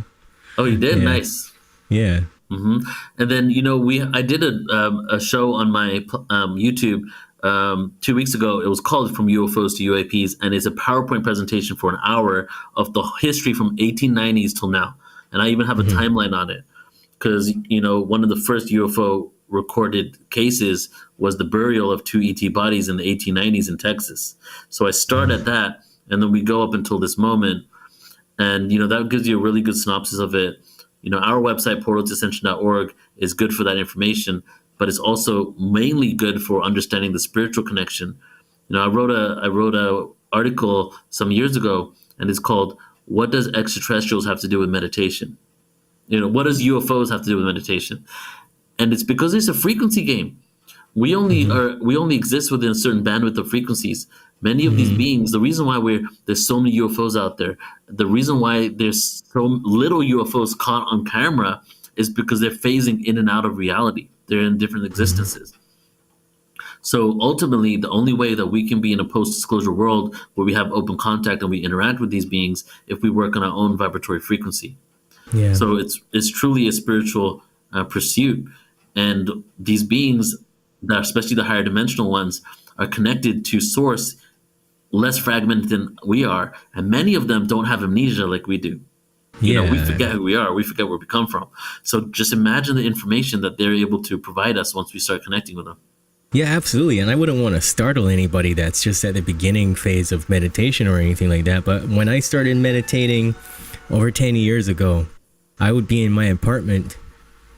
Oh, you did? Yeah. Nice. Yeah. And then, I did a show on my YouTube 2 weeks ago. It was called From UFOs to UAPs, and it's a PowerPoint presentation for an hour of the history from 1890s till now. And I even have a timeline on it because, one of the first UFO recorded cases was the burial of 2 ET bodies in the 1890s in Texas. So I start at that, and then we go up until this moment. And, that gives you a really good synopsis of it. Our website, portaltoascension.org, is good for that information, but it's also mainly good for understanding the spiritual connection. I wrote a article some years ago, and it's called "What Does Extraterrestrials Have to Do with Meditation?" What does UFOs have to do with meditation? And it's because it's a frequency game. we only exist within a certain bandwidth of frequencies. Many of these beings, the reason why there's so many UFOs out there, the reason why there's so little UFOs caught on camera is because they're phasing in and out of reality. They're in different existences. So ultimately, the only way that we can be in a post-disclosure world where we have open contact and we interact with these beings if we work on our own vibratory frequency. Yeah. So it's truly a spiritual pursuit, and these beings, especially the higher dimensional ones, are connected to source, less fragmented than we are, and many of them don't have amnesia like we do. You know, we forget who we are, we forget where we come from. So just imagine the information that they're able to provide us once we start connecting with them. Yeah, absolutely. And I wouldn't want to startle anybody that's just at the beginning phase of meditation or anything like that. But when I started meditating over 10 years ago, I would be in my apartment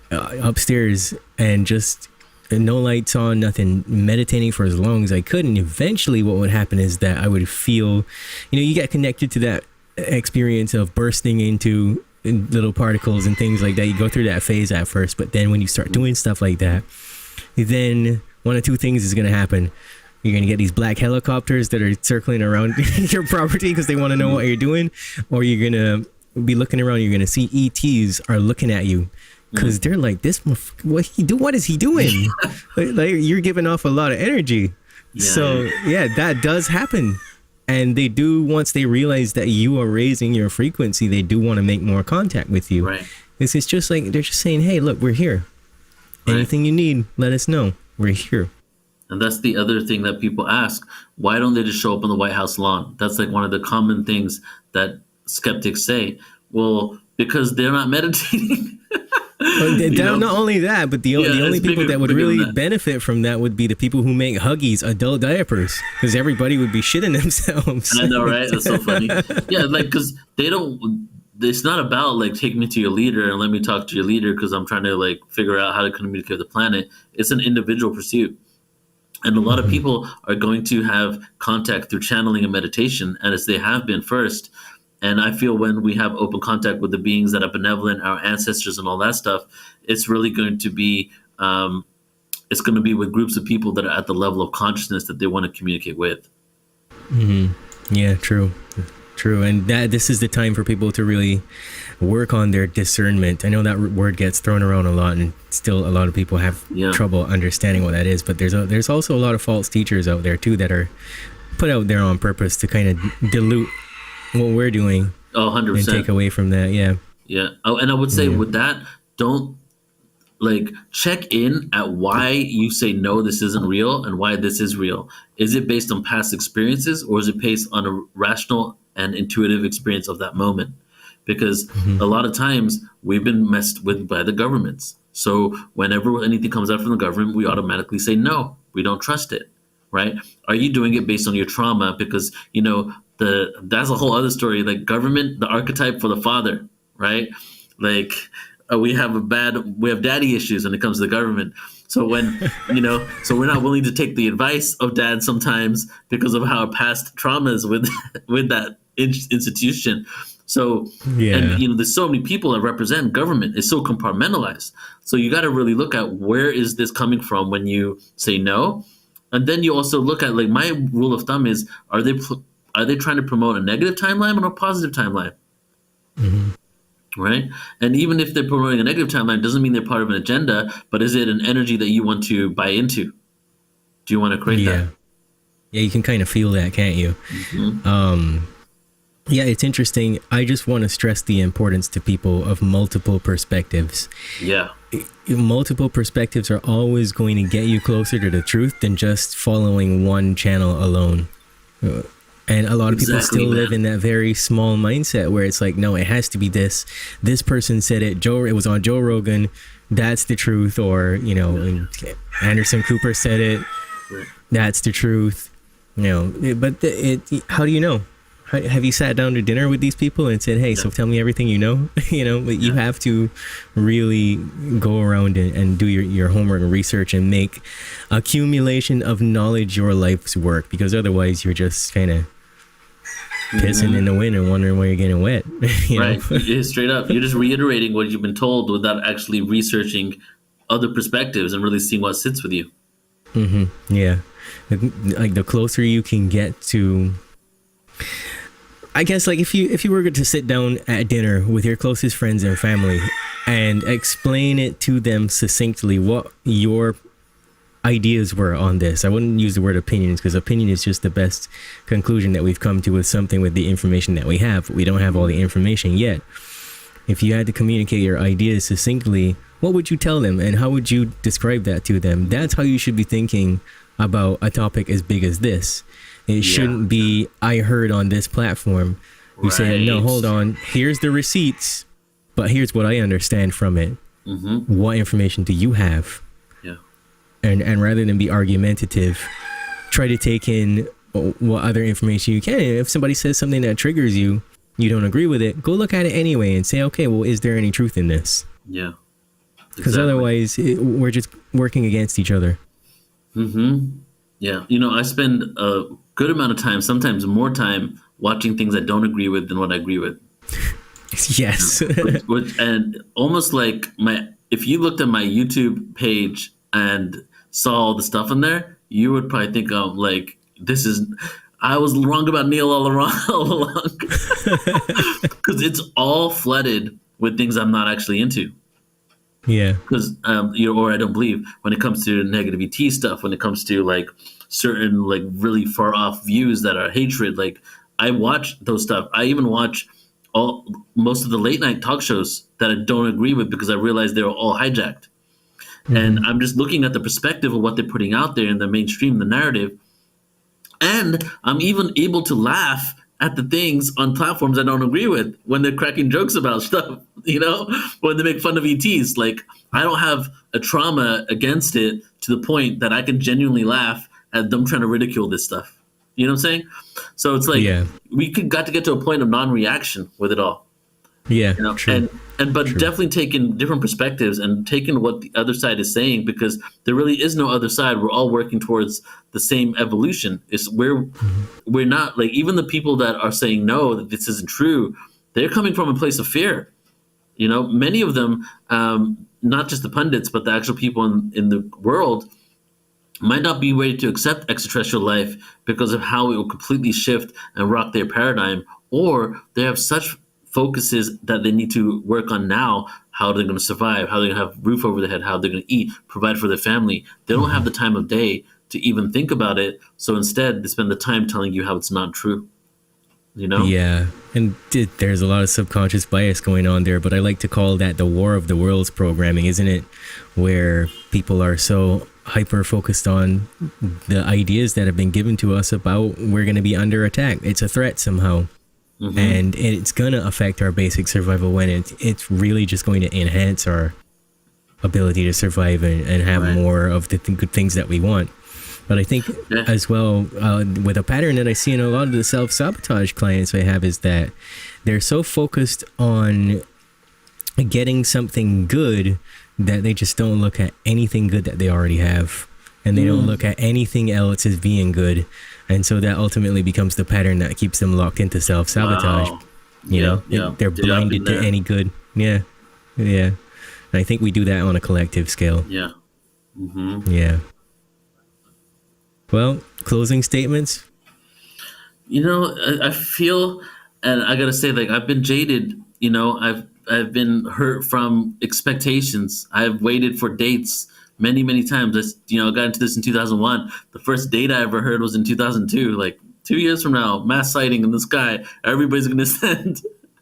upstairs and just no lights on, nothing, meditating for as long as I could. And eventually what would happen is that I would feel, you get connected to that experience of bursting into little particles and things like that. You go through that phase at first, but then when you start doing stuff like that, then one of two things is going to happen. You're going to get these black helicopters that are circling around your property because they want to know what you're doing, or you're going to be looking around. You're going to see ETs are looking at you because they're like, what is he doing? Like, you're giving off a lot of energy. Yeah. So yeah, that does happen. And they do, once they realize that you are raising your frequency, they do want to make more contact with you. Right. It's just like, they're just saying, hey, look, we're here. Right. Anything you need, let us know. We're here. And that's the other thing that people ask. Why don't they just show up on the White House lawn? That's like one of the common things that skeptics say. Well, because they're not meditating. Not only that, but the only people that would really benefit from that would be the people who make Huggies adult diapers, because everybody would be shitting themselves. I know, right? That's so funny. Yeah, like, because they don't. It's not about like take me to your leader and let me talk to your leader because I'm trying to like figure out how to communicate with the planet. It's an individual pursuit. And a lot of people are going to have contact through channeling and meditation, and as they have been first. And I feel when we have open contact with the beings that are benevolent, our ancestors and all that stuff, it's really going to be, it's going to be with groups of people that are at the level of consciousness that they want to communicate with. Mm-hmm. Yeah, true. And this is the time for people to really work on their discernment. I know that word gets thrown around a lot, and still a lot of people have trouble understanding what that is. But there's also a lot of false teachers out there too that are put out there on purpose to kind of dilute what we're doing. 100%. And take away from that. Yeah. Oh, and I would say with that, don't check in at why you say no, this isn't real, and why this is real. Is it based on past experiences, or is it based on a rational and intuitive experience of that moment? Because a lot of times we've been messed with by the governments. So whenever anything comes out from the government, we automatically say no, we don't trust it, right? Are you doing it based on your trauma? Because that's a whole other story. Like government, the archetype for the father, right? Like we have daddy issues when it comes to the government. So when, so we're not willing to take the advice of dad sometimes because of our past traumas with that institution. So, and there's so many people that represent government. It's so compartmentalized. So you got to really look at where is this coming from when you say no. And then you also look at, like, my rule of thumb is, are they trying to promote a negative timeline or a positive timeline? Right? And even if they're promoting a negative timeline, doesn't mean they're part of an agenda, but is it an energy that you want to buy into? Do you want to create that? Yeah, you can kind of feel that, can't you? Yeah, it's interesting. I just want to stress the importance to people of multiple perspectives. Yeah. Multiple perspectives are always going to get you closer to the truth than just following one channel alone. And a lot of people still live in that very small mindset where it's like, no, it has to be this. This person said it. It was on Joe Rogan. That's the truth. Or, Anderson Cooper said it. That's the truth. But how do you know? Have you sat down to dinner with these people and said, hey, so tell me everything you know? But you have to really go around and do your homework and research and make accumulation of knowledge your life's work, because otherwise you're just kind of pissing in the wind and wondering where you're getting wet. Right. Straight up. You're just reiterating what you've been told without actually researching other perspectives and really seeing what sits with you. Yeah. Like the closer you can get to, I guess, like if you were to sit down at dinner with your closest friends and family and explain it to them succinctly what your ideas were on this. I wouldn't use the word opinions, because opinion is just the best conclusion that we've come to with something with the information that we have. But we don't have all the information yet. If you had to communicate your ideas succinctly, what would you tell them and how would you describe that to them? That's how you should be thinking about a topic as big as this. It shouldn't be, I heard on this platform. You say, no, hold on, here's the receipts, but here's what I understand from it. What information do you have? And rather than be argumentative, try to take in what other information you can. If somebody says something that triggers you, you don't agree with it, go look at it anyway and say, okay, well, is there any truth in this? Yeah. Because otherwise, we're just working against each other. Yeah. You know, I spend a good amount of time, sometimes more time, watching things I don't agree with than what I agree with. Yes. And almost like if you looked at my YouTube page and saw all the stuff in there, you would probably think, like, I was wrong about Neil all along. Because it's all flooded with things I'm not actually into. Yeah. Because, or I don't believe when it comes to negative ET stuff, when it comes to like certain like really far off views that are hatred, like I watch those stuff. I even watch most of the late night talk shows that I don't agree with because I realize they're all hijacked. And I'm just looking at the perspective of what they're putting out there in the mainstream, the narrative. And I'm even able to laugh at the things on platforms I don't agree with when they're cracking jokes about stuff, when they make fun of ETs. Like, I don't have a trauma against it to the point that I can genuinely laugh at them trying to ridicule this stuff. You know what I'm saying? So it's like we got to get to a point of non-reaction with it all. Yeah, true. But True. definitely taking different perspectives and taking what the other side is saying, because there really is no other side. We're all working towards the same evolution. We're not, like, even the people that are saying no, that this isn't true, they're coming from a place of fear. Many of them, not just the pundits, but the actual people in the world might not be ready to accept extraterrestrial life because of how it will completely shift and rock their paradigm, or they have such focuses that they need to work on now, how they're going to survive, how they're going to have roof over their head, how they're going to eat, provide for their family. They don't have the time of day to even think about it. So instead, they spend the time telling you how it's not true. Yeah, and there's a lot of subconscious bias going on there, but I like to call that the War of the Worlds programming, isn't it? Where people are so hyper focused on the ideas that have been given to us about we're going to be under attack. It's a threat somehow. And it's going to affect our basic survival when it's really just going to enhance our ability to survive and have more of the good things that we want. But I think as well, with a pattern that I see in a lot of the self-sabotage clients I have, is that they're so focused on getting something good that they just don't look at anything good that they already have. And they don't look at anything else as being good. And so that ultimately becomes the pattern that keeps them locked into self-sabotage. Wow. They're blinded to any good. Yeah. And I think we do that on a collective scale. Yeah. Yeah. Well, closing statements? I feel, and I got to say, like, I've been jaded. I've been hurt from expectations. I've waited for dates many, many times. I got into this in 2001. The first date I ever heard was in 2002. Like, 2 years from now, mass sighting in the sky. Everybody's going to send.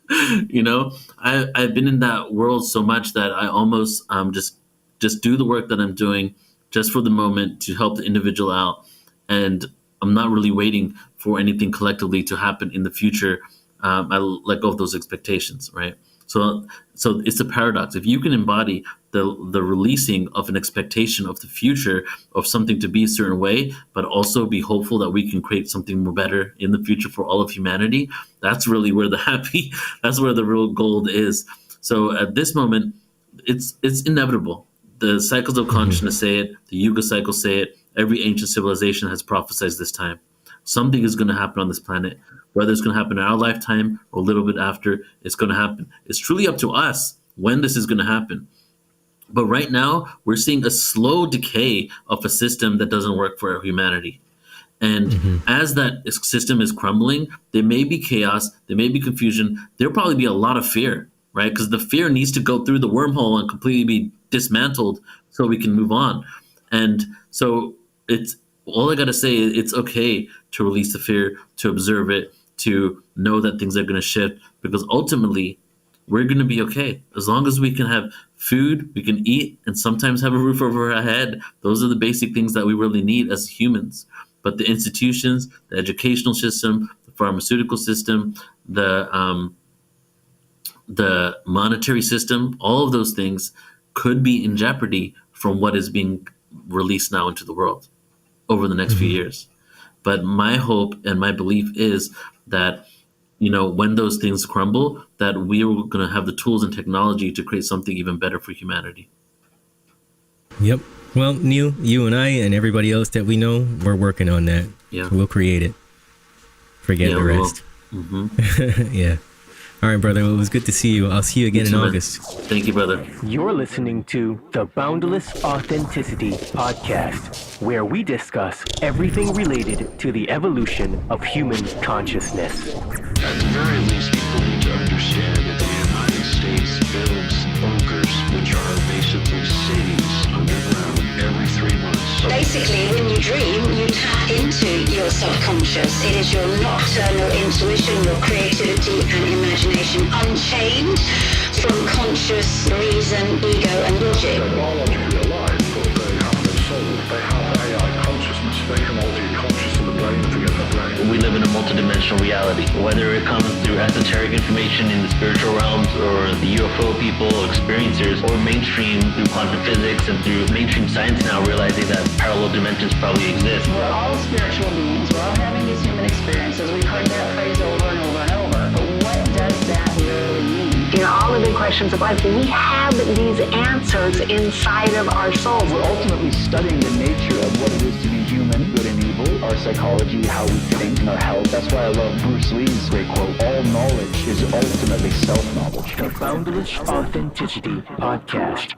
I've been in that world so much that I almost just do the work that I'm doing just for the moment to help the individual out. And I'm not really waiting for anything collectively to happen in the future. I let go of those expectations, right? So it's a paradox. If you can embody the releasing of an expectation of the future, of something to be a certain way, but also be hopeful that we can create something more better in the future for all of humanity, that's really where that's where the real gold is. So at this moment, it's inevitable. The cycles of consciousness say it. The Yuga cycles say it. Every ancient civilization has prophesied this time. Something is going to happen on this planet. Whether it's going to happen in our lifetime or a little bit after, it's going to happen. It's truly up to us when this is going to happen. But right now, we're seeing a slow decay of a system that doesn't work for humanity. And as that system is crumbling, there may be chaos, there may be confusion, there'll probably be a lot of fear, right? Because the fear needs to go through the wormhole and completely be dismantled so we can move on. And so it's all I got to say is it's okay to release the fear, to observe it, to know that things are going to shift, because ultimately we're going to be okay. As long as we can have food, we can eat, and sometimes have a roof over our head. Those are the basic things that we really need as humans. But the institutions, the educational system, the pharmaceutical system, the monetary system, all of those things could be in jeopardy from what is being released now into the world over the next few years. But my hope and my belief is that, when those things crumble, that we are going to have the tools and technology to create something even better for humanity. Yep. Well, Neil, you and I and everybody else that we know, we're working on that. Yeah. We'll create it. Forget the rest. Yeah. All right, brother. Well, it was good to see you. I'll see you again in August. Thank you, brother. You're listening to the Boundless Authenticity Podcast, where we discuss everything related to the evolution of human consciousness. At the very least, people need to understand that the United States builds bunkers, which are basically cities underground every 3 months. Basically, when you dream, you tap into your subconscious. It is your nocturnal intuition, your creativity and imagination, unchained from conscious reason, ego and logic. They're biologically alive, but they have no soul. They have AI consciousness. They can alter your conscious of the brain, forget the brain. We live in a multidimensional reality, whether it comes through esoteric information in the spiritual realms or the UFO people, experiencers, or mainstream through quantum physics and through mainstream science now realizing that parallel dimensions probably exist. We're all spiritual beings. We're all having these human experiences. We've heard that phrase over and over and over. But what does that really mean? All the big questions of life, we have these answers inside of our souls. We're ultimately studying the nature of what it is to be human, good and evil, our psychology, how we think, and our health. That's why I love Bruce Lee's great quote, all knowledge is ultimately self-knowledge. The Boundless Authenticity Podcast.